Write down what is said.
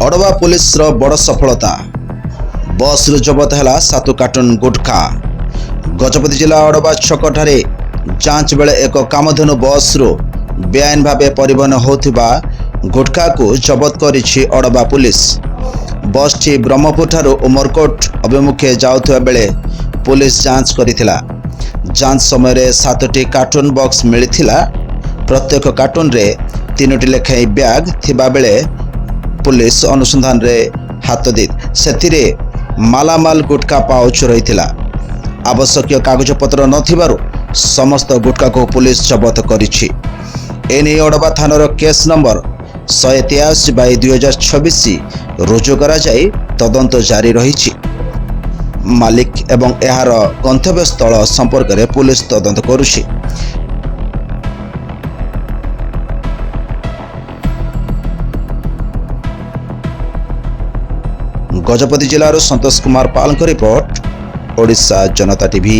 ଅଡବା ପୁଲିସର ବଡ଼ ସଫଳତା। ବସ୍ରୁ ଜବତ ହେଲା 7 କାର୍ଟୁନ ଗୁଟ୍ଖା। ଗଜପତି ଜିଲ୍ଲା ଅଡବା ଛକଠାରେ ଯାଞ୍ଚ ବେଳେ ଏକ କାମଧେନୁ ବସ୍ରୁ ବେଆଇନ ଭାବେ ପରିବହନ ହେଉଥିବା ଗୁଟ୍ଖାକୁ ଜବତ କରିଛି ଅଡବା ପୁଲିସ। ବସ୍ଟି ବ୍ରହ୍ମପୁରଠାରୁ ଉମରକୋଟ ଅଭିମୁଖେ ଯାଉଥିବା ବେଳେ ପୁଲିସ ଯାଞ୍ଚ କରିଥିଲା। ଯାଞ୍ଚ ସମୟରେ 7ଟି କାର୍ଟୁନ ବକ୍ସ ମିଳିଥିଲା। ପ୍ରତ୍ୟେକ କାର୍ଟୁନରେ 3ଟି ଲେଖାଏଁ ବ୍ୟାଗ୍ ଥିବାବେଳେ ପୁଲିସ ଅନୁସନ୍ଧାନରେ ହାତ ଦେଇ ସେଥିରେ ମାଲାମାଲ ଗୁଟ୍ଖା ପାଉଚ୍ ରହିଥିଲା। ଆବଶ୍ୟକୀୟ କାଗଜପତ୍ର ନଥିବାରୁ ସମସ୍ତ ଗୁଟ୍ଖାକୁ ପୁଲିସ ଜବତ କରିଛି। ଏନେଇ ଅଡବା ଥାନାର କେସ୍ ନମ୍ବର 183/2026 ରୁଜୁ କରାଯାଇ ତଦନ୍ତ ଜାରି ରହିଛି। ମାଲିକ ଏବଂ ଏହାର ଗନ୍ତବ୍ୟସ୍ଥଳ ସମ୍ପର୍କରେ ପୁଲିସ ତଦନ୍ତ କରୁଛି। ଗଜପତି ଜିଲ୍ଲାରୁ ସନ୍ତୋଷ କୁମାର ପାଲଙ୍କ ରିପୋର୍ଟ, ଓଡ଼ିଶା ଜନତା ଟିଭି।